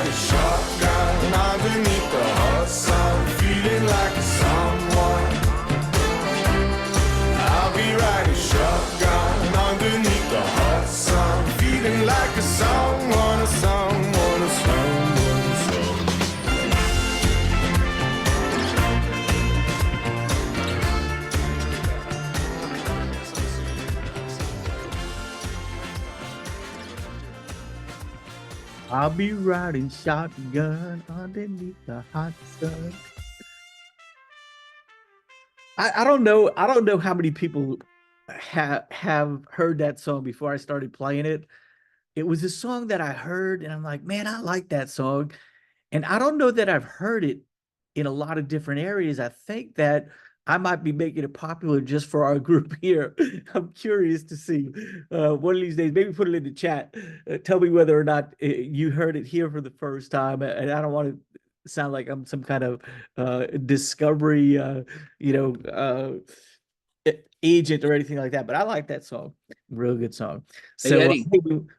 riding shotgun underneath the hot sun, feeling like a someone. I'll be riding shotgun underneath the hot sun, feeling like a someone, a someone, a someone, a someone. I'll be riding shotgun underneath the hot sun. I don't know. I don't know how many people have heard that song before I started playing it. It was a song that I heard, and I'm like, man, I like that song. And I don't know that I've heard it in a lot of different areas. I think that I might be making it popular just for our group here. I'm curious to see one of these days, maybe put it in the chat. Tell me whether or not you heard it here for the first time. And I don't want to sound like I'm some kind of discovery, you know, agent or anything like that, but I like that song. Real good song. Hey, So Eddie.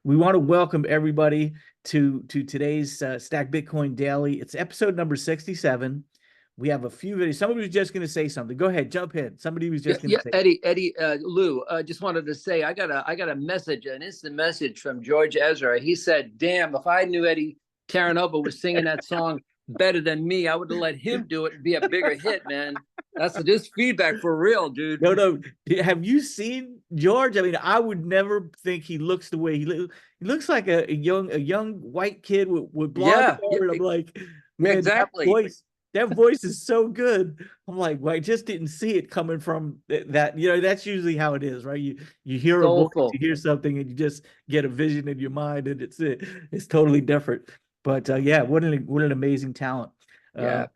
we want to welcome everybody to today's Stack Bitcoin Daily. It's episode number 67. We have a few videos. Somebody was just going to say something. Go ahead, jump in. Somebody was just going to say. Eddie, Lou, just wanted to say I got a message, an instant message from George Ezra. He said, "Damn, if I knew Eddie Karanova was singing that song better than me, I would have let him do it and be a bigger hit, man." That's just feedback for real, dude. No. Have you seen George? I mean, I would never think he looks the way he looks. He looks like a young white kid with blonde hair. And I'm like, man, exactly. That voice is so good. I'm like, well, I just didn't see it coming from that. You know, that's usually how it is, right? You hear Soulful. a voice, you hear something, and you just get a vision in your mind, and it's totally different. But yeah, what an amazing talent. Yeah.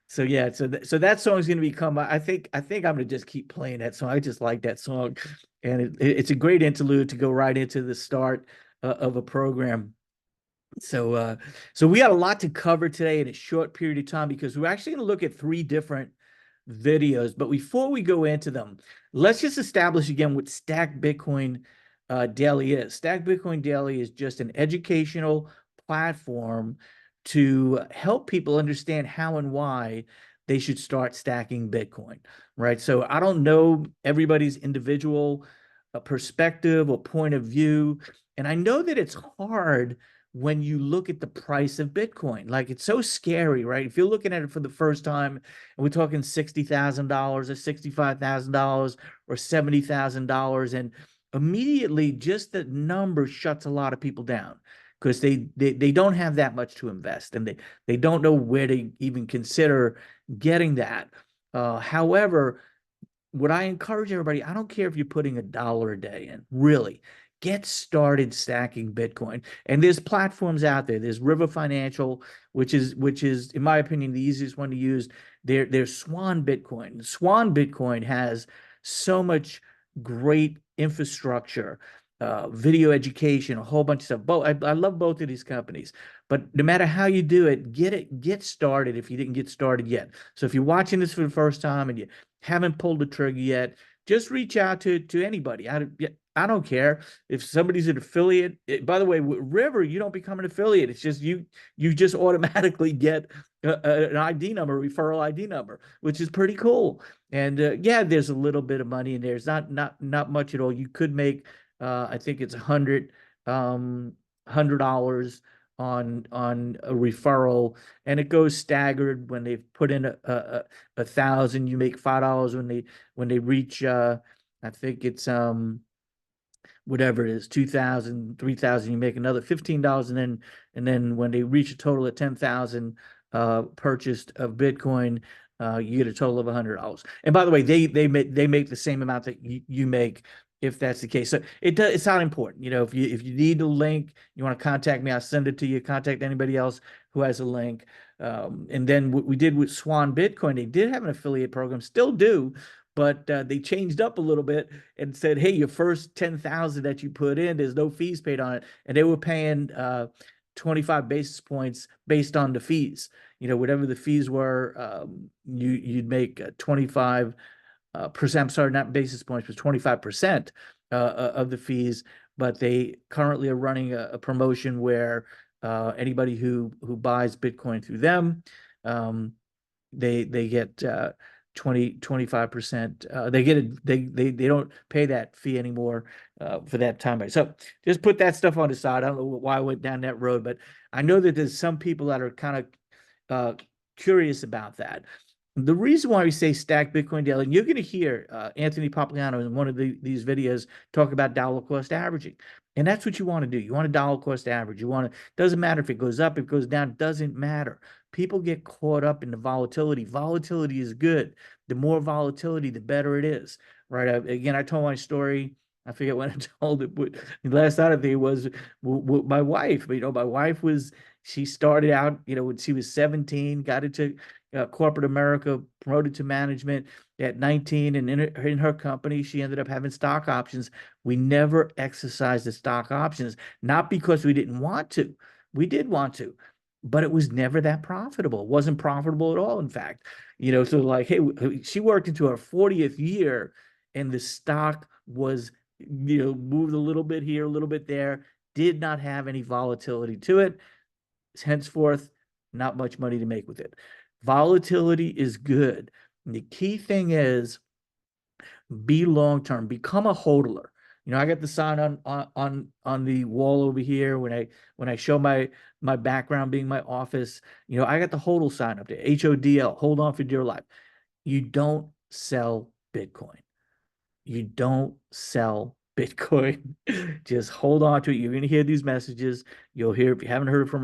So yeah, so that song is going to become. I think I'm going to just keep playing that song. I just like that song, and it's a great interlude to go right into the start of a program. So we got a lot to cover today in a short period of time because we're actually going to look at 3 different videos. But before we go into them, let's just establish again what Stack Bitcoin Daily is. Stack Bitcoin Daily is just an educational platform to help people understand how and why they should start stacking Bitcoin, right? So I don't know everybody's individual perspective or point of view, and I know that it's hard when you look at the price of Bitcoin. Like, it's so scary, right? If you're looking at it for the first time and we're talking $60,000 or $65,000 or $70,000, and immediately just the number shuts a lot of people down because they don't have that much to invest, and they don't know where to even consider getting that. However, what I encourage everybody, I don't care if you're putting $1 a day in, really. Get started stacking Bitcoin. And there's platforms out there. There's River Financial, which is, in my opinion, the easiest one to use. There's Swan Bitcoin. Swan Bitcoin has so much great infrastructure, video education, a whole bunch of stuff. I love both of these companies. But no matter how you do it, get started if you didn't get started yet. So if you're watching this for the first time and you haven't pulled the trigger yet, just reach out to anybody. I don't care if somebody's an affiliate. By the way, with River, you don't become an affiliate. It's just you just automatically get an ID number, referral ID number, which is pretty cool. And yeah, there's a little bit of money in there. It's not much at all. You could make I think it's $100 on a referral, and it goes staggered. When they've put in a 1,000, you make $5 when they reach I think it's whatever it is, 2,000, 3,000, you make another $15, and then when they reach a total of 10,000 purchased of Bitcoin, you get a total of $100. And by the way, they make the same amount that you make, if that's the case. So it's not important. You know, if you need a link, you want to contact me, I'll send it to you. Contact anybody else who has a link. And then what we did with Swan Bitcoin, they did have an affiliate program, still do, but they changed up a little bit and said, hey, your first 10,000 that you put in, there's no fees paid on it. And they were paying 25 basis points based on the fees. You know, whatever the fees were, you'd make 25%. I'm sorry, not basis points, but 25% of the fees. But they currently are running a promotion where Anybody who buys Bitcoin through them, they get 25%. They get it. They don't pay that fee anymore for that time. So just put that stuff on the side. I don't know why I went down that road, but I know that there's some people that are kind of curious about that. The reason why we say stack Bitcoin daily, and you're going to hear Anthony Popliano in one of these videos talk about dollar cost averaging. And that's what you want to do. You want a dollar cost average. You want to, doesn't matter if it goes up, if it goes down, it doesn't matter. People get caught up in the volatility. Volatility is good. The more volatility, the better it is, right? Again, I told my story. I forget when I told it, but last night I think it was with my wife. But, my wife she started out, when she was 17, got into corporate America, promoted to management at 19, and in her company, she ended up having stock options. We never exercised the stock options, not because we didn't want to. We did want to, but it was never that profitable. It wasn't profitable at all, in fact. So like, hey, she worked into her 40th year, and the stock was, moved a little bit here, a little bit there, did not have any volatility to it. Henceforth, not much money to make with it. Volatility is good. And the key thing is be long-term, become a hodler. I got the sign on the wall over here when I show my background being my office. I got the hodl sign up there, HODL, hold on for dear life. You don't sell Bitcoin. You don't sell Bitcoin. Just hold on to it. You're going to hear these messages. You'll hear, if you haven't heard from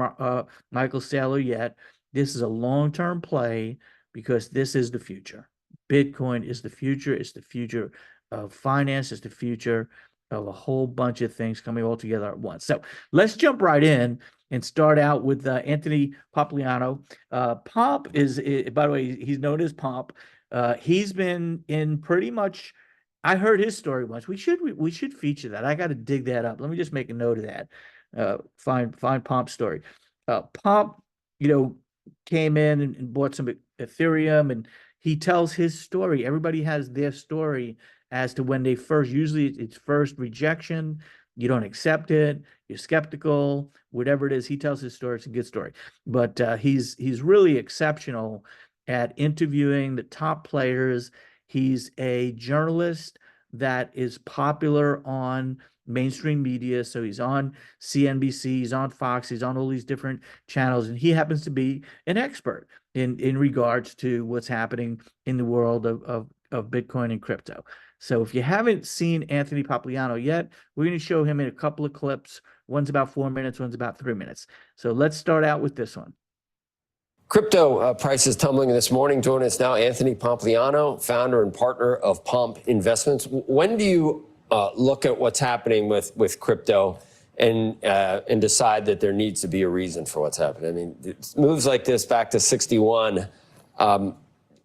Michael Saylor yet, this is a long-term play because this is the future. Bitcoin is the future. It's the future of finance. It's the future of a whole bunch of things coming all together at once. So let's jump right in and start out with Anthony Popliano. Pomp is, by the way, he's known as Pomp. He's been in pretty much, I heard his story once. We should feature that. I got to dig that up. Let me just make a note of that. Find Pomp's story. Pomp, came in and bought some Ethereum, and he tells his story. Everybody has their story as to when they first, usually it's first rejection. You don't accept it. You're skeptical, whatever it is. He tells his story. It's a good story, but he's really exceptional at interviewing the top players. He's a journalist that is popular on mainstream media. So he's on CNBC, he's on Fox, he's on all these different channels, and he happens to be an expert in regards to what's happening in the world of Bitcoin and crypto. So if you haven't seen Anthony Popliano yet, we're going to show him in a couple of clips. One's about 4 minutes, one's about 3 minutes. So let's start out with this one. Crypto prices tumbling this morning. Joining us now, Anthony Popliano, founder and partner of Pomp Investments. When do you look at what's happening with crypto and decide that there needs to be a reason for what's happening? I mean, moves like this back to 61,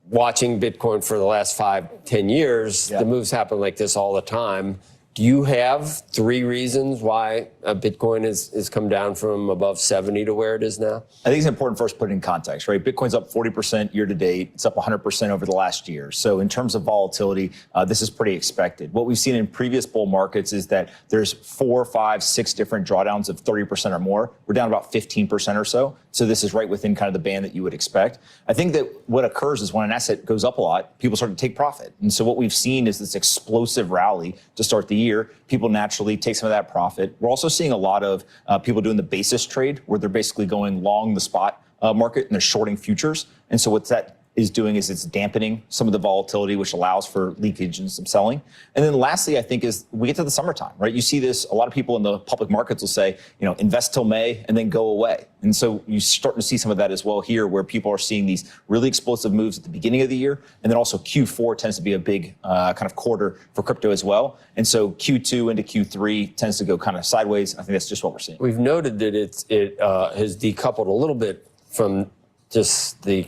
watching Bitcoin for the last 5-10 years, the moves happen like this all the time. Do you have 3 reasons why Bitcoin has come down from above 70 to where it is now? I think it's important first to put it in context, right? Bitcoin's up 40% year to date. It's up 100% over the last year. So in terms of volatility, this is pretty expected. What we've seen in previous bull markets is that there's 4, 5, 6 different drawdowns of 30% or more. We're down about 15% or so. So this is right within kind of the band that you would expect. I think that what occurs is when an asset goes up a lot, people start to take profit. And so what we've seen is this explosive rally to start the year. People naturally take some of that profit. We're also seeing a lot of people doing the basis trade where they're basically going long the spot market and they're shorting futures. And so what that is doing is it's dampening some of the volatility, which allows for leakage and some selling. And then lastly, I think is we get to the summertime, right? You see this, a lot of people in the public markets will say, invest till May and then go away. And so you start to see some of that as well here, where people are seeing these really explosive moves at the beginning of the year. And then also Q4 tends to be a big kind of quarter for crypto as well. And so Q2 into Q3 tends to go kind of sideways. I think that's just what we're seeing. We've noted that it has decoupled a little bit from just the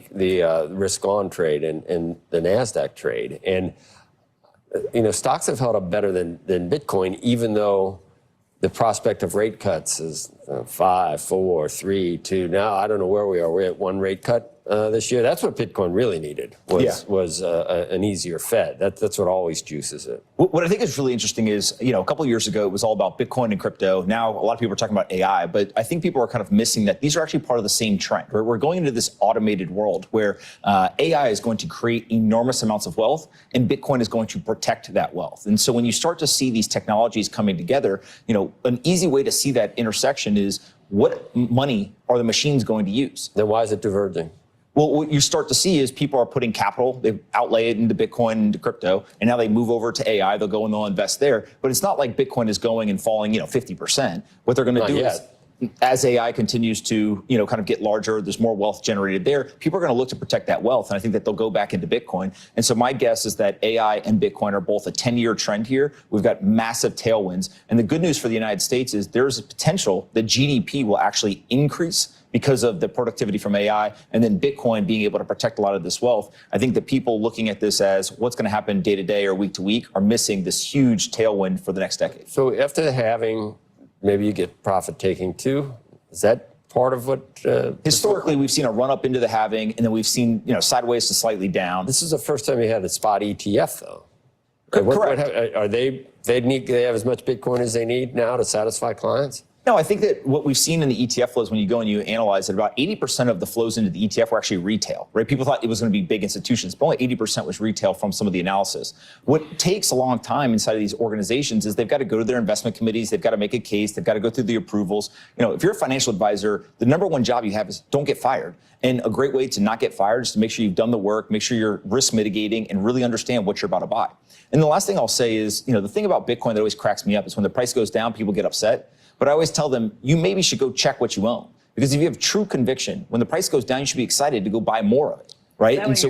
risk-on trade and the NASDAQ trade. And, stocks have held up better than Bitcoin, even though the prospect of rate cuts is 5, 4, 3, 2. Now, I don't know where we are. We're at 1 rate cut this year. That's what Bitcoin really needed was an easier Fed. That's what always juices it. What I think is really interesting is, a couple of years ago, it was all about Bitcoin and crypto. Now, a lot of people are talking about AI, but I think people are kind of missing that these are actually part of the same trend. Right? We're going into this automated world where AI is going to create enormous amounts of wealth, and Bitcoin is going to protect that wealth. And so when you start to see these technologies coming together, an easy way to see that intersection is, what money are the machines going to use? Then why is it diverging? Well, what you start to see is people are putting capital, they outlay it into Bitcoin, into crypto, and now they move over to AI, they'll go and they'll invest there. But it's not like Bitcoin is going and falling, 50%. What they're going to do is, as AI continues to, kind of get larger, there's more wealth generated there, people are going to look to protect that wealth. And I think that they'll go back into Bitcoin. And so my guess is that AI and Bitcoin are both a 10-year trend here. We've got massive tailwinds. And the good news for the United States is there's a potential that GDP will actually increase because of the productivity from AI, and then Bitcoin being able to protect a lot of this wealth. I think that people looking at this as what's going to happen day to day or week to week are missing this huge tailwind for the next decade. So after the halving, maybe you get profit taking too. Is that part of what? Historically, we've seen a run up into the halving, and then we've seen sideways to slightly down. This is the first time you had a spot ETF, though. Correct. Are they have as much Bitcoin as they need now to satisfy clients? No, I think that what we've seen in the ETF flows, when you go and you analyze it, about 80% of the flows into the ETF were actually retail, right? People thought it was going to be big institutions, but only 80% was retail from some of the analysis. What takes a long time inside of these organizations is they've got to go to their investment committees, they've got to make a case, they've got to go through the approvals. If you're a financial advisor, the number one job you have is don't get fired. And a great way to not get fired is to make sure you've done the work, make sure you're risk mitigating, and really understand what you're about to buy. And the last thing I'll say is, the thing about Bitcoin that always cracks me up is when the price goes down, people get upset. But I always tell them, you maybe should go check what you own. Because if you have true conviction, when the price goes down, you should be excited to go buy more of it, right? And so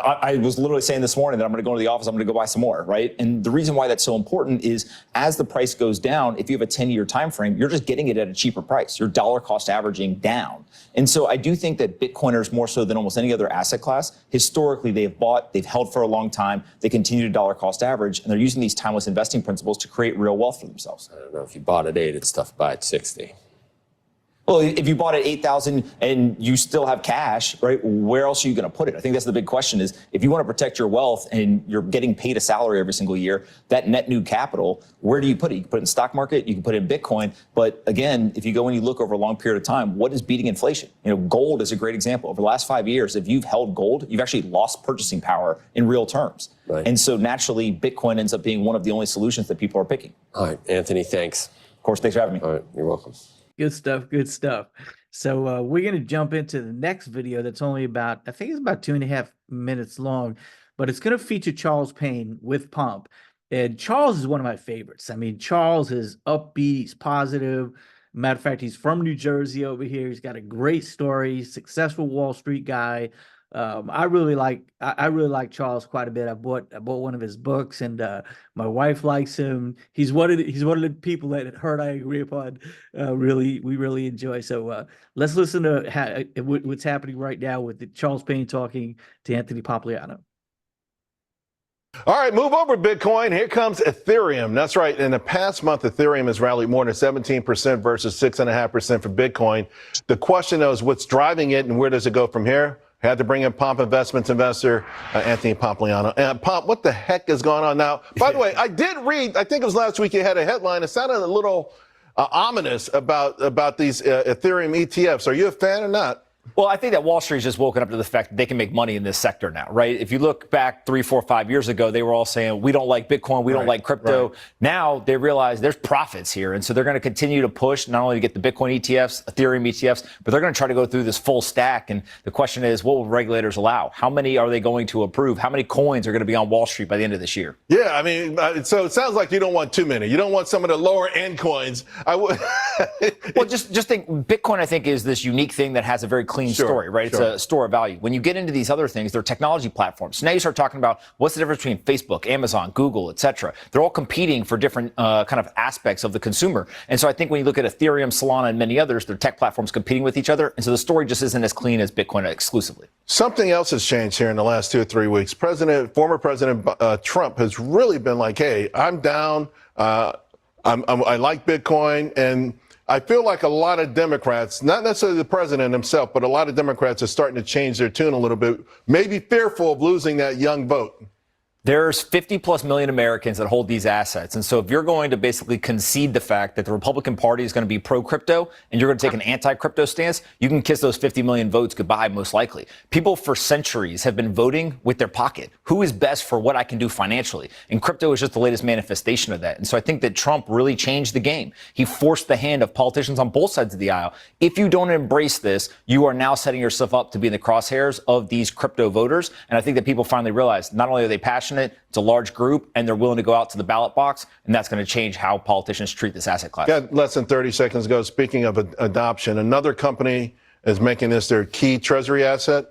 I was literally saying this morning that I'm going to go to the office, I'm going to go buy some more, right? And the reason why that's so important is as the price goes down, if you have a 10-year time frame, you're just getting it at a cheaper price. You're dollar cost averaging down. And so I do think that Bitcoiners, more so than almost any other asset class, historically they've bought, they've held for a long time, they continue to dollar cost average, and they're using these timeless investing principles to create real wealth for themselves. I don't know, if you bought at 8, it's tough to buy at 60. Well, if you bought at 8,000 and you still have cash, right, where else are you going to put it? I think that's the big question is, if you want to protect your wealth and you're getting paid a salary every single year, that net new capital, where do you put it? You can put it in the stock market, you can put it in Bitcoin. But again, if you go and you look over a long period of time, what is beating inflation? Gold is a great example. Over the last 5 years, if you've held gold, you've actually lost purchasing power in real terms. Right. And so naturally, Bitcoin ends up being one of the only solutions that people are picking. All right, Anthony, thanks. Of course, thanks for having me. All right, you're welcome. Good stuff. Good stuff. So we're going to jump into the next video that's only about, I think it's about 2.5 minutes long, but it's going to feature Charles Payne with Pump. And Charles is one of my favorites. I mean, Charles is upbeat, he's positive. Matter of fact, he's from New Jersey over here. He's got a great story, successful Wall Street guy. I really like Charles quite a bit. I bought one of his books, and my wife likes him. He's one of the people that her and I agree upon. We really enjoy. So let's listen to what's happening right now with Charles Payne talking to Anthony Pompliano. All right, move over Bitcoin. Here comes Ethereum. That's right. In the past month, Ethereum has rallied more than 17% versus 6.5% for Bitcoin. The question, though, is what's driving it and where does it go from here? Had to bring in Pomp Investments investor Anthony Pompliano. And Pomp, what the heck is going on now? By the way, I did read, I think it was last week, you had a headline. It sounded a little ominous about these Ethereum ETFs. Are you a fan or not? Well, I think that Wall Street's just woken up to the fact that they can make money in this sector now, right? If you look back 3, 4, 5 years ago, they were all saying, we don't like Bitcoin, we don't like crypto. Right. Now they realize there's profits here. And so they're going to continue to push not only to get the Bitcoin ETFs, Ethereum ETFs, but they're going to try to go through this full stack. And the question is, what will regulators allow? How many are they going to approve? How many coins are going to be on Wall Street by the end of this year? Yeah, I mean, so it sounds like you don't want too many. You don't want some of the lower end coins. Well, just think Bitcoin, I think, is this unique thing that has a very clean story, right? It's a store of value. When you get into these other things, they're technology platforms. So now you start talking about what's the difference between Facebook, Amazon, Google, et cetera. They're all competing for different kind of aspects of the consumer. And so I think when you look at Ethereum, Solana, and many others, they're tech platforms competing with each other. And so the story just isn't as clean as Bitcoin exclusively. Something else has changed here in the last 2 or 3 weeks. Former President Trump has really been like, hey, I'm down. I like Bitcoin. And I feel like a lot of Democrats, not necessarily the president himself, but a lot of Democrats are starting to change their tune a little bit, maybe fearful of losing that young vote. There's 50 plus million Americans that hold these assets. And so if you're going to basically concede the fact that the Republican Party is going to be pro crypto and you're going to take an anti crypto stance, you can kiss those 50 million votes goodbye, most likely. People for centuries have been voting with their pocket. Who is best for what I can do financially? And crypto is just the latest manifestation of that. And so I think that Trump really changed the game. He forced the hand of politicians on both sides of the aisle. If you don't embrace this, you are now setting yourself up to be in the crosshairs of these crypto voters. And I think that people finally realize not only are they passionate, it's a large group, and they're willing to go out to the ballot box, and that's going to change how politicians treat this asset class. Got less than 30 seconds ago. Speaking of adoption, another company is making this their key treasury asset.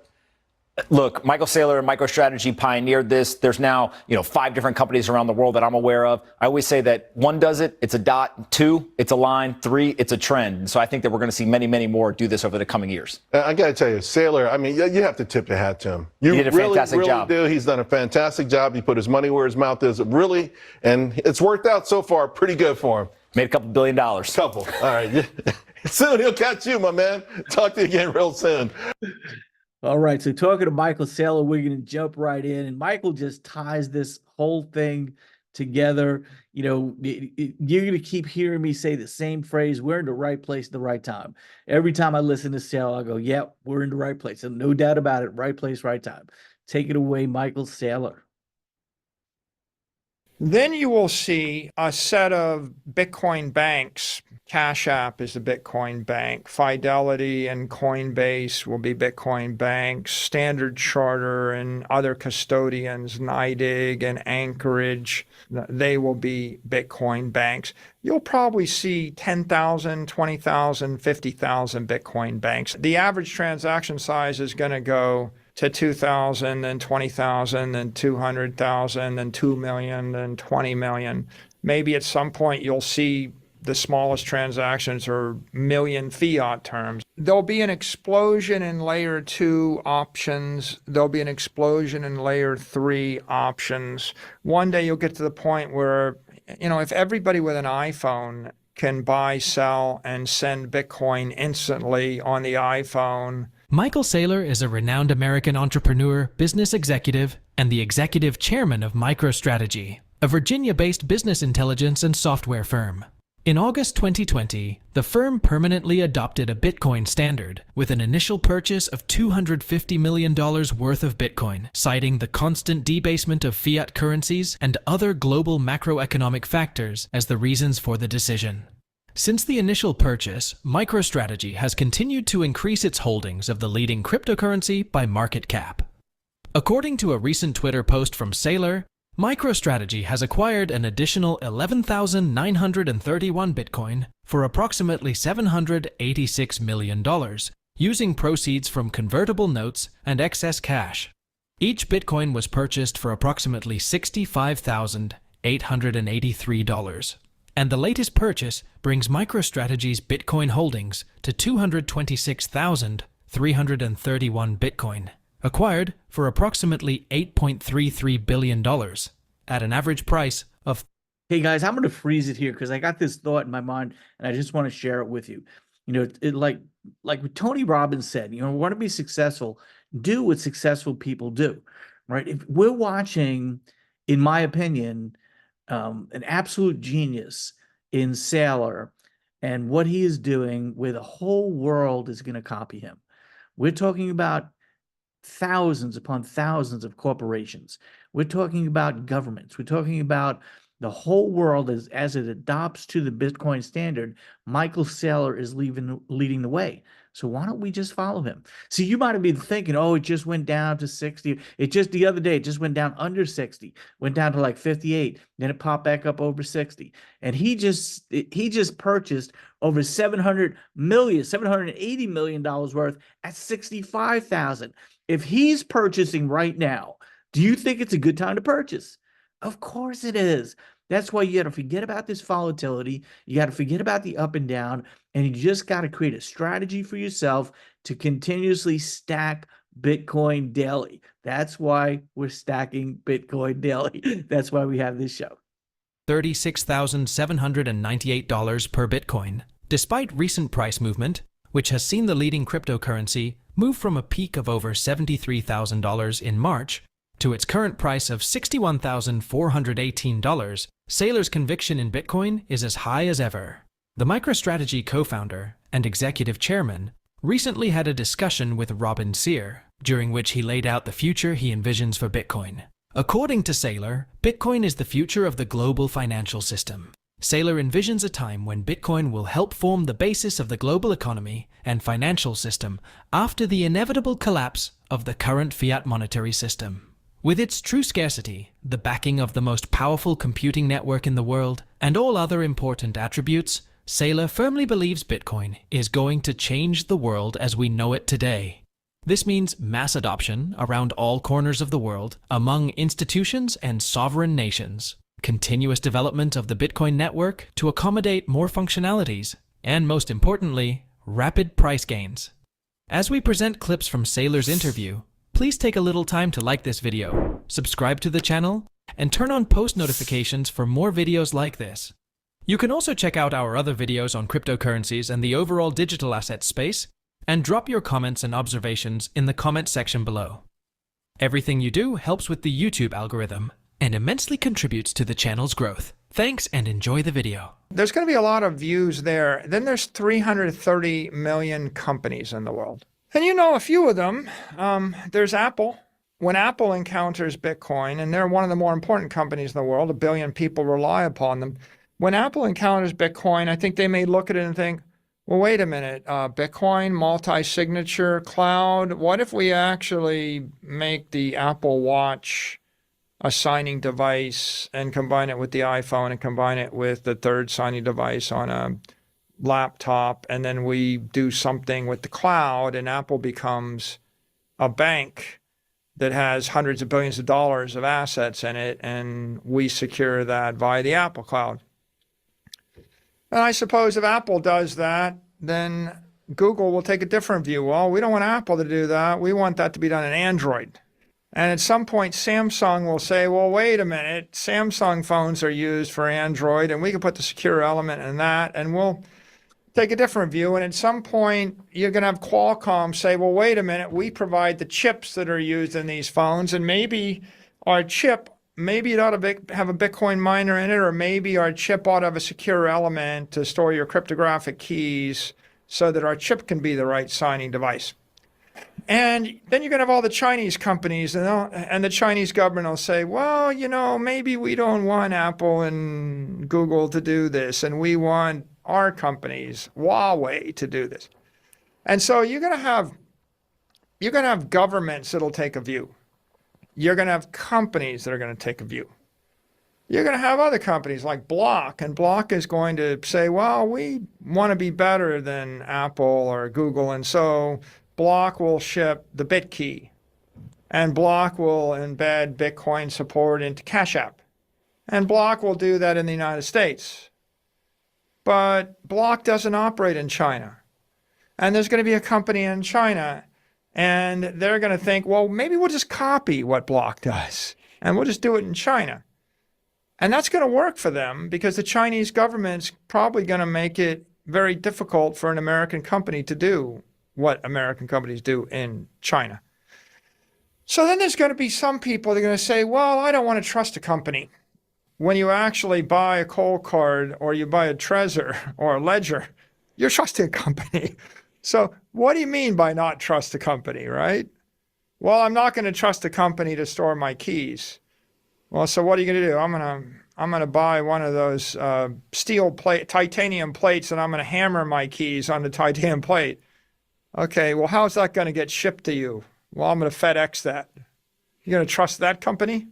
Look, Michael Saylor and MicroStrategy pioneered this. There's now, 5 different companies around the world that I'm aware of. I always say that 1 does it, it's a dot. 2, it's a line. 3, it's a trend. And so I think that we're going to see many, many more do this over the coming years. I got to tell you, Saylor, I mean, you have to tip your hat to him. You He did a really, fantastic really job. do. He's done a fantastic job. He put his money where his mouth is, really, and it's worked out so far pretty good for him. Made a couple $1 billion. Couple. All right. Soon he'll catch you, my man. Talk to you again real soon. All right, so talking to Michael Saylor, we're going to jump right in, and Michael just ties this whole thing together. You're going to keep hearing me say the same phrase: we're in the right place at the right time. Every time I listen to Saylor, I go, yeah, we're in the right place. And no doubt about it, right place, right time. Take it away, Michael Saylor. Then you will see a set of Bitcoin banks. Cash App is the Bitcoin bank. Fidelity and Coinbase will be Bitcoin banks. Standard Charter and other custodians, NYDIG and Anchorage, they will be Bitcoin banks. You'll probably see 10,000, 20,000, 50,000 Bitcoin banks. The average transaction size is going to go to 2,000, then 20,000, then 200,000, then 2 million, then 20 million. Maybe at some point you'll see the smallest transactions are million fiat terms. There'll be an explosion in layer 2 options. There'll be an explosion in layer 3 options. One day you'll get to the point where, if everybody with an iPhone can buy, sell, and send Bitcoin instantly on the iPhone. Michael Saylor is a renowned American entrepreneur, business executive, and the executive chairman of MicroStrategy, a Virginia-based business intelligence and software firm. In August 2020, the firm permanently adopted a Bitcoin standard with an initial purchase of $250 million worth of Bitcoin, citing the constant debasement of fiat currencies and other global macroeconomic factors as the reasons for the decision. Since the initial purchase, MicroStrategy has continued to increase its holdings of the leading cryptocurrency by market cap. According to a recent Twitter post from Saylor, MicroStrategy has acquired an additional 11,931 Bitcoin for approximately $786 million, using proceeds from convertible notes and excess cash. Each Bitcoin was purchased for approximately $65,883. And the latest purchase brings MicroStrategy's Bitcoin holdings to 226,331 Bitcoin, acquired for approximately $8.33 billion at an average price of. Hey guys, I'm going to freeze it here because I got this thought in my mind and I just want to share it with you. Like what Tony Robbins said, we want to be successful, do what successful people do, right? If we're watching, in my opinion, an absolute genius in Saylor and what he is doing, where the whole world is going to copy him. We're talking about thousands upon thousands of corporations. We're talking about governments. We're talking about the whole world as it adopts to the Bitcoin standard. Michael Saylor is leading the way. So why don't we just follow him? See, you might have been thinking, oh, it just went down to 60. The other day, it just went down under 60, went down to like 58. Then it popped back up over 60. And he just purchased over $780 million worth at 65,000. If he's purchasing right now, do you think it's a good time to purchase? Of course it is. That's why you got to forget about this volatility. You got to forget about the up and down, and you just got to create a strategy for yourself to continuously stack Bitcoin daily. That's why we're stacking Bitcoin daily. That's why we have this show. $36,798 per Bitcoin, Despite recent price movement, which has seen the leading cryptocurrency move from a peak of over $73,000 in March to its current price of $61,418, Saylor's conviction in Bitcoin is as high as ever. The MicroStrategy co-founder and executive chairman recently had a discussion with Robin Sear, during which he laid out the future he envisions for Bitcoin. According to Saylor, Bitcoin is the future of the global financial system. Saylor envisions a time when Bitcoin will help form the basis of the global economy and financial system after the inevitable collapse of the current fiat monetary system. With its true scarcity, the backing of the most powerful computing network in the world, and all other important attributes, Saylor firmly believes Bitcoin is going to change the world as we know it today. This means mass adoption around all corners of the world, among institutions and sovereign nations, continuous development of the Bitcoin network to accommodate more functionalities, and most importantly, rapid price gains. As we present clips from Saylor's interview, please take a little time to like this video, subscribe to the channel, and turn on post notifications for more videos like this. You can also check out our other videos on cryptocurrencies and the overall digital asset space, and drop your comments and observations in the comment section below. Everything you do helps with the YouTube algorithm and immensely contributes to the channel's growth. Thanks and enjoy the video. There's going to be a lot of views there. Then there's 330 million companies in the world. And you know a few of them. There's Apple. When Apple encounters Bitcoin, and they're one of the more important companies in the world, 1 billion people rely upon them. When Apple encounters Bitcoin, I think they may look at it and think, well, wait a minute, Bitcoin, multi-signature, cloud, what if we actually make the Apple Watch a signing device and combine it with the iPhone and combine it with the third signing device on a laptop, and then we do something with the cloud and Apple becomes a bank that has hundreds of billions of dollars of assets in it, and we secure that via the Apple cloud. And I suppose if Apple does that, then Google will take a different view. Well, we don't want Apple to do that. We want that to be done in Android. And at some point, Samsung will say, well, wait a minute, Samsung phones are used for Android, and we can put the secure element in that, and we'll take a different view. And at some point, you're going to have Qualcomm say, well, wait a minute, we provide the chips that are used in these phones, and maybe our chip, maybe it ought to have a Bitcoin miner in it, or maybe our chip ought to have a secure element to store your cryptographic keys so that our chip can be the right signing device. And then you're going to have all the Chinese companies, and the Chinese government will say, well, you know, maybe we don't want Apple and Google to do this, and we want our companies, Huawei, to do this. And so you're going to have governments that'll take a view. You're going to have companies that are going to take a view. You're going to have other companies like Block, and Block is going to say, well, we want to be better than Apple or Google, and so Block will ship the BitKey, and Block will embed Bitcoin support into Cash App, and Block will do that in the United States. But Block doesn't operate in China, and there's going to be a company in China, and they're going to think, well, maybe we'll just copy what Block does, and we'll just do it in China. And that's going to work for them because the Chinese government's probably going to make it very difficult for an American company to do what American companies do in China. So then there's going to be some people that are going to say, well, I don't want to trust a company. When you actually buy a Cold Card or you buy a Trezor or a Ledger, you're trusting a company. So what do you mean by not trust a company, right? Well, I'm not going to trust a company to store my keys. Well, so what are you going to do? I'm going to buy one of those titanium plates, and I'm going to hammer my keys on the titanium plate. Okay, well, how's that going to get shipped to you? Well, I'm going to FedEx that. You're going to trust that company?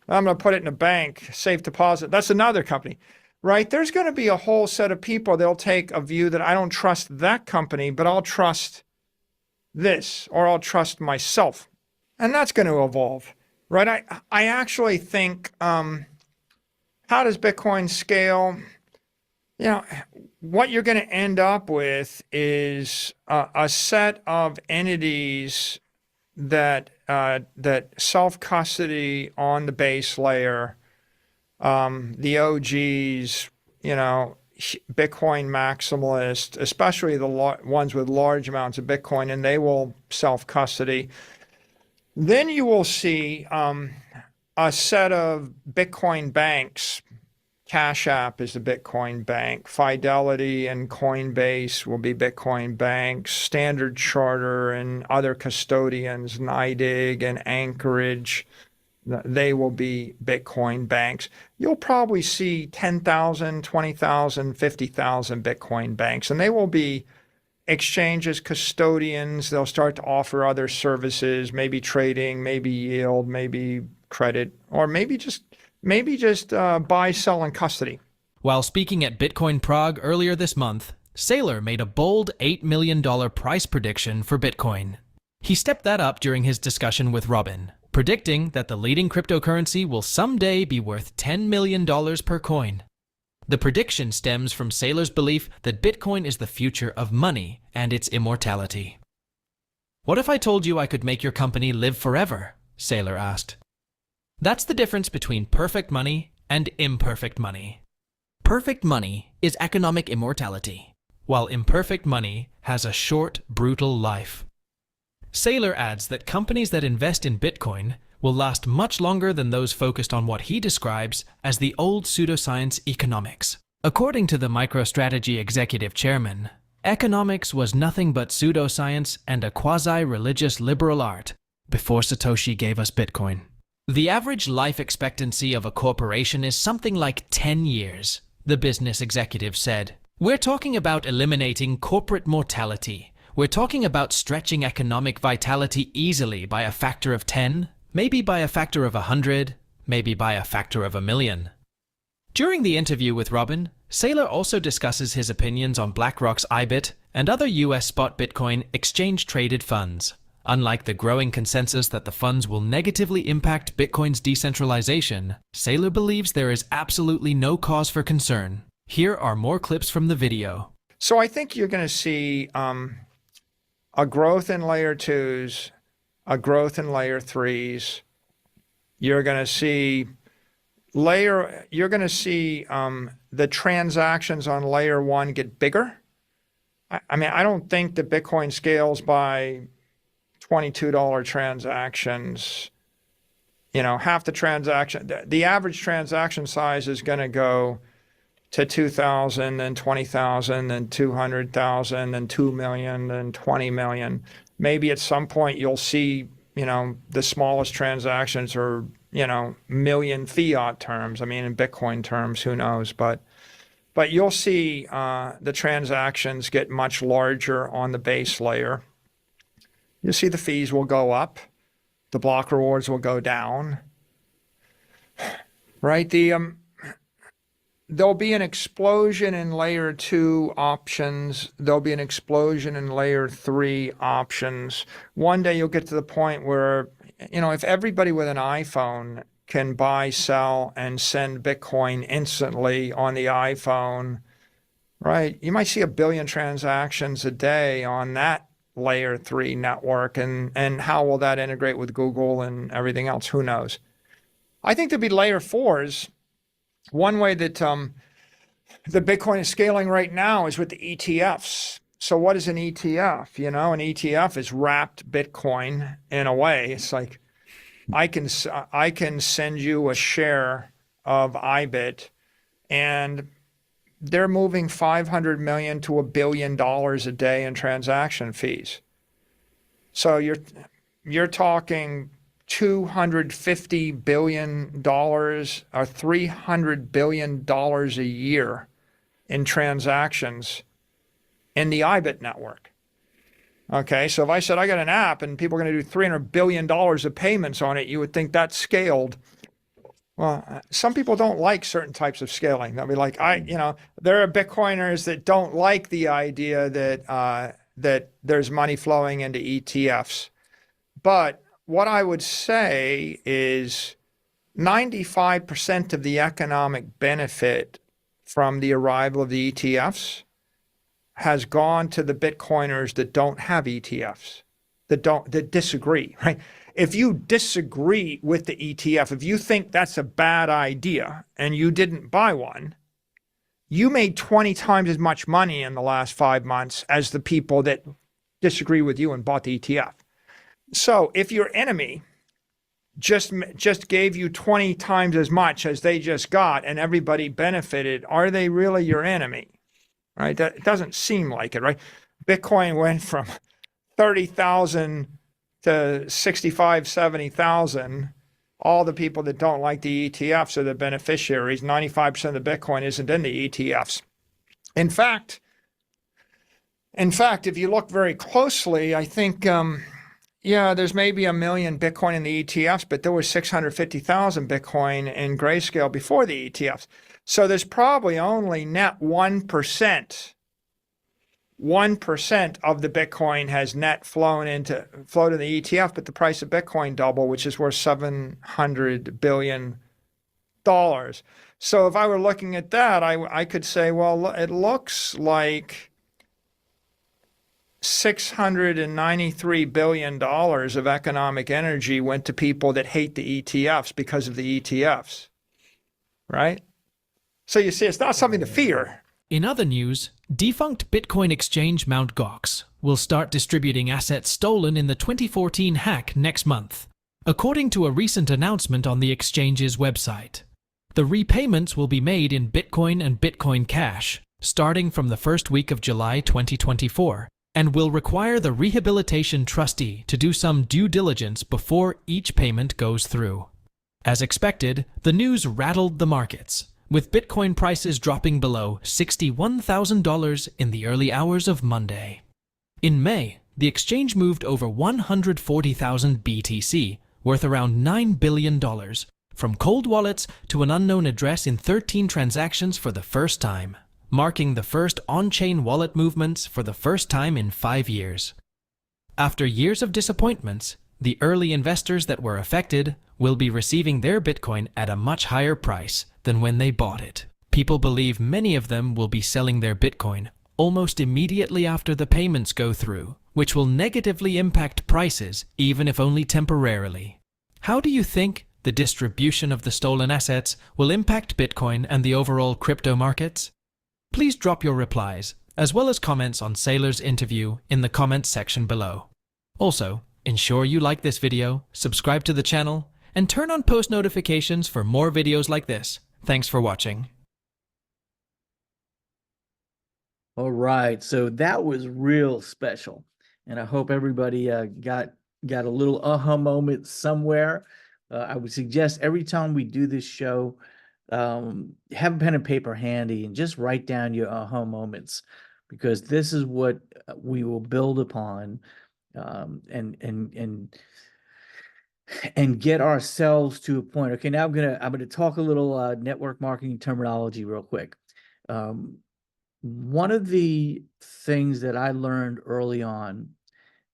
I'm going to put it in a bank, safe deposit. That's another company, right? There's going to be a whole set of people. They'll take a view that I don't trust that company, but I'll trust this, or I'll trust myself. And that's going to evolve, right? I actually think, how does Bitcoin scale? You know, what you're going to end up with is a set of entities that self-custody on the base layer. The OGs, you know, Bitcoin maximalists, especially the ones with large amounts of Bitcoin, and they will self-custody. Then you will see a set of Bitcoin banks. Cash App is a Bitcoin bank. Fidelity and Coinbase will be Bitcoin banks. Standard Charter and other custodians, NYDIG and Anchorage, they will be Bitcoin banks. You'll probably see 10,000, 20,000, 50,000 Bitcoin banks, and they will be exchanges, custodians. They'll start to offer other services, maybe trading, maybe yield, maybe credit, or maybe just buy, sell, and custody. While speaking at Bitcoin Prague earlier this month, Saylor made a bold $8 million price prediction for Bitcoin. He stepped that up during his discussion with Robin, predicting that the leading cryptocurrency will someday be worth $10 million per coin. The prediction stems from Saylor's belief that Bitcoin is the future of money and its immortality. "What if I told you I could make your company live forever?" Saylor asked. That's the difference between perfect money and imperfect money. Perfect money is economic immortality, while imperfect money has a short, brutal life. Saylor adds that companies that invest in Bitcoin will last much longer than those focused on what he describes as the old pseudoscience economics. According to the MicroStrategy executive chairman, economics was nothing but pseudoscience and a quasi-religious liberal art before Satoshi gave us Bitcoin. The average life expectancy of a corporation is something like 10 years, the business executive said. We're talking about eliminating corporate mortality. We're talking about stretching economic vitality easily by a factor of 10, maybe by a factor of 100, maybe by a factor of 1,000,000. During the interview with Robin, Saylor also discusses his opinions on BlackRock's IBIT and other US spot Bitcoin exchange-traded funds. Unlike the growing consensus that the funds will negatively impact Bitcoin's decentralization, Saylor believes there is absolutely no cause for concern. Here are more clips from the video. So I think you're going to see a growth in layer 2s, a growth in layer 3s. You're going to see the transactions on layer 1 get bigger. I mean, I don't think that Bitcoin scales by $22 transactions. You know, half the transaction, the average transaction size is going to go to 2,000 and 20,000 and 200,000 and 2 million and 20 million. Maybe at some point you'll see, you know, the smallest transactions are, you know, million fiat terms. I mean, in Bitcoin terms, who knows? But you'll see the transactions get much larger on the base layer. You'll see the fees will go up. The block rewards will go down. Right? There'll be an explosion in layer 2 options. There'll be an explosion in layer 3 options. One day you'll get to the point where, you know, if everybody with an iPhone can buy, sell, and send Bitcoin instantly on the iPhone, right? You might see 1 billion transactions a day on that layer 3 network. And how will that integrate with Google and everything else? Who knows? I think there'll be layer 4s. One way that the Bitcoin is scaling right now is with the ETFs. So what is an ETF? You know, an ETF is wrapped Bitcoin in a way. It's like I can send you a share of IBIT, and they're moving 500 million to $1 billion a day in transaction fees. So you're talking $250 billion or $300 billion a year in transactions in the IBIT network. Okay, so if I said I got an app and people are going to do $300 billion of payments on it, you would think that's scaled. Well, some people don't like certain types of scaling. They'll be like, there are Bitcoiners that don't like the idea that there's money flowing into ETFs. But what I would say is 95% of the economic benefit from the arrival of the ETFs has gone to the Bitcoiners that don't have ETFs, that disagree, right? If you disagree with the ETF, if you think that's a bad idea and you didn't buy one, you made 20 times as much money in the last 5 months as the people that disagree with you and bought the ETF. So if your enemy just gave you 20 times as much as they just got and everybody benefited, are they really your enemy? Right? That, it doesn't seem like it, right? Bitcoin went from 30,000 to 65, 70,000. All the people that don't like the ETFs are the beneficiaries. 95% of the Bitcoin isn't in the ETFs. In fact, if you look very closely, I think, there's maybe 1 million Bitcoin in the ETFs, but there was 650,000 Bitcoin in Grayscale before the ETFs. So there's probably only net 1%. 1% of the Bitcoin has net flowed in the ETF, but the price of Bitcoin doubled, which is worth $700 billion. So if I were looking at that, I could say, well, it looks like $693 billion of economic energy went to people that hate the ETFs because of the ETFs, right? So you see, it's not something to fear. In other news, defunct Bitcoin exchange Mt. Gox will start distributing assets stolen in the 2014 hack next month, according to a recent announcement on the exchange's website. The repayments will be made in Bitcoin and Bitcoin Cash, starting from the first week of July 2024, and will require the rehabilitation trustee to do some due diligence before each payment goes through. As expected, the news rattled the markets, with Bitcoin prices dropping below $61,000 in the early hours of Monday. In May, the exchange moved over 140,000 BTC, worth around $9 billion, from cold wallets to an unknown address in 13 transactions for the first time, marking the first on-chain wallet movements for the first time in 5 years. After years of disappointments, the early investors that were affected will be receiving their Bitcoin at a much higher price than when they bought it. People believe many of them will be selling their Bitcoin almost immediately after the payments go through, which will negatively impact prices, even if only temporarily. How do you think the distribution of the stolen assets will impact Bitcoin and the overall crypto markets? Please drop your replies, as well as comments on Saylor's interview in the comments section below. Also, ensure you like this video, subscribe to the channel, and turn on post notifications for more videos like this. Thanks for watching. All right, so that was real special, and I hope everybody got a little aha moment somewhere. I would suggest every time we do this show, have a pen and paper handy and just write down your aha moments, because this is what we will build upon, and get ourselves to a point. Okay, now I'm gonna talk a little network marketing terminology real quick. One of the things that I learned early on,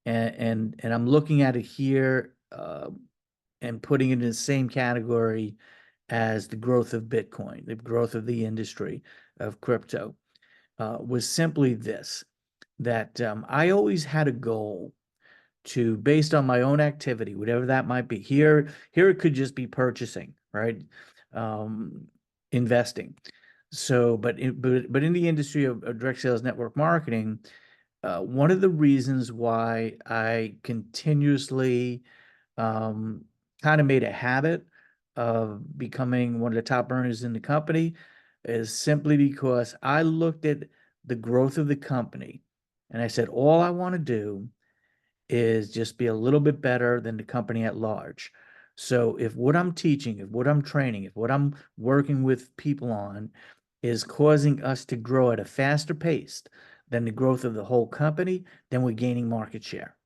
and I'm looking at it here and putting it in the same category as the growth of Bitcoin, the growth of the industry of crypto, was simply this, that I always had a goal to, based on my own activity, whatever that might be. Here it could just be purchasing, right? Investing. So, but in the industry of direct sales network marketing, one of the reasons why I continuously kind of made a habit of becoming one of the top earners in the company is simply because I looked at the growth of the company and I said, all I want to do is just be a little bit better than the company at large. So if what I'm teaching, if what I'm training, if what I'm working with people on is causing us to grow at a faster pace than the growth of the whole company, then we're gaining market share,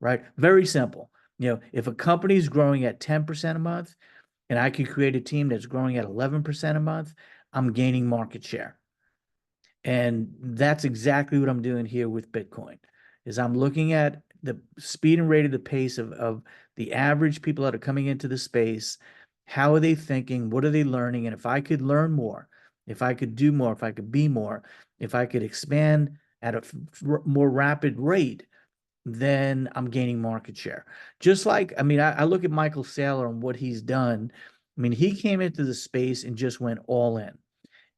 right? Very simple. If a company is growing at 10% a month and I could create a team that's growing at 11% a month, I'm gaining market share. And that's exactly what I'm doing here with Bitcoin, is I'm looking at the speed and rate of the pace of the average people that are coming into the space. How are they thinking? What are they learning? And if I could learn more, if I could do more, if I could be more, if I could expand at a more rapid rate, then I'm gaining market share. Just like, I look at Michael Saylor and what he's done. He came into the space and just went all in.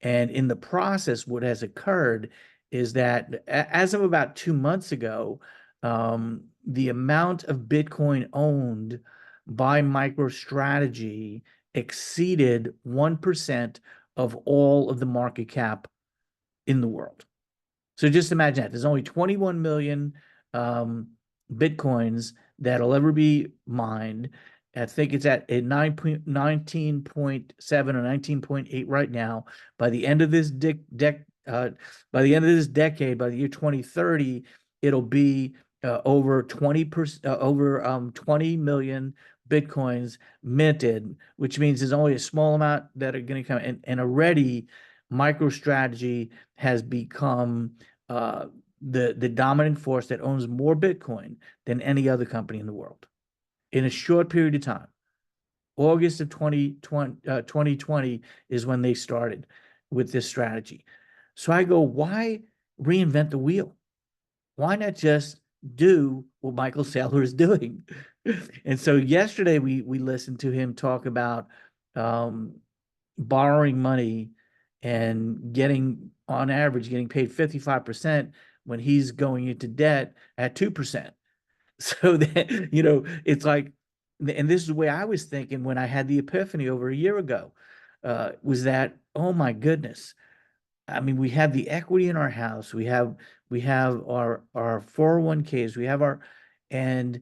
And in the process, what has occurred is that as of about 2 months ago, the amount of Bitcoin owned by MicroStrategy exceeded 1% of all of the market cap in the world. So just imagine that. There's only 21 million Bitcoins that'll ever be mined. I think it's at a 19.7 or 19.8 right now. By the end of this decade, by the year 2030, it'll be over 20 million Bitcoins minted, which means there's only a small amount that are going to come. And already MicroStrategy has become the dominant force that owns more Bitcoin than any other company in the world in a short period of time. August of 2020 is when they started with this strategy. So I go, why reinvent the wheel? Why not just do what Michael Saylor is doing? And so yesterday we listened to him talk about borrowing money and getting, on average, getting paid 55% when he's going into debt at 2%. So that, it's like, and this is the way I was thinking when I had the epiphany over a year ago, was that, oh my goodness. I mean, we have the equity in our house. We have our 401ks. And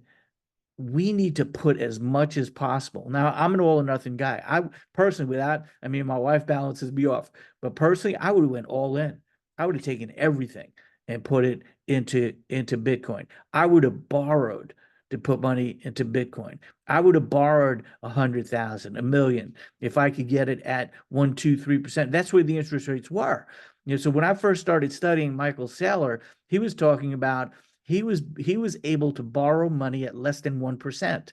we need to put as much as possible. Now, I'm an all or nothing guy. I personally, my wife balances me off, but personally, I would have went all in. I would have taken everything and put it into Bitcoin. I would have borrowed to put money into Bitcoin. I would have borrowed 100,000, $1 million, if I could get it at 1%, 2%, 3%. That's where the interest rates were. So when I first started studying Michael Saylor, he was talking about he was able to borrow money at less than 1%.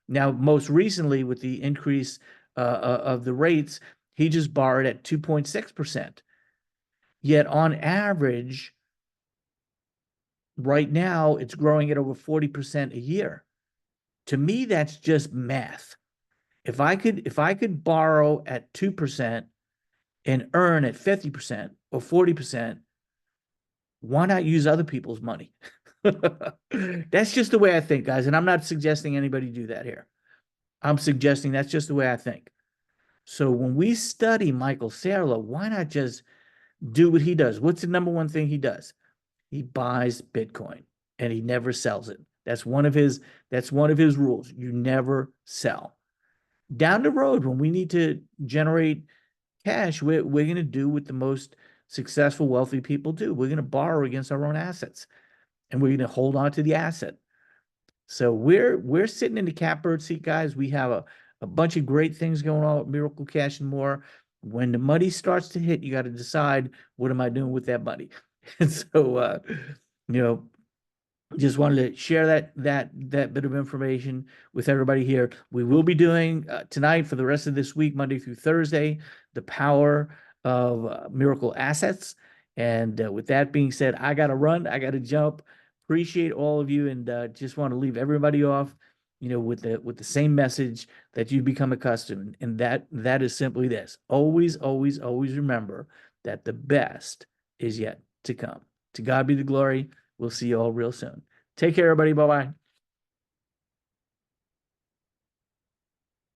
Now, most recently, with the increase of the rates, he just borrowed at 2.6%. Yet on average, right now, it's growing at over 40% a year. To me, that's just math. If I could borrow at 2% and earn at 50% or 40%, why not use other people's money? That's just the way I think, guys. And I'm not suggesting anybody do that here. I'm suggesting that's just the way I think. So when we study Michael Saylor, why not just do what he does? What's the number one thing he does? He buys Bitcoin and he never sells it. That's one of his rules. You never sell. Down the road, when we need to generate cash, we're going to do what the most successful, wealthy people do. We're going to borrow against our own assets, and we're going to hold on to the asset. So we're sitting in the catbird seat, guys. We have a bunch of great things going on with Miracle Cash and more. When the money starts to hit, you got to decide, what am I doing with that money? And so, just wanted to share that bit of information with everybody here. We will be doing tonight for the rest of this week, Monday through Thursday, the power of Miracle Assets. And with that being said, I got to run. I got to jump. Appreciate all of you, and just want to leave everybody off, with the same message that you've become accustomed, and that is simply this: always, always, always remember that the best is yet to come. To God be the glory. We'll see you all real soon. Take care, everybody. Bye-bye.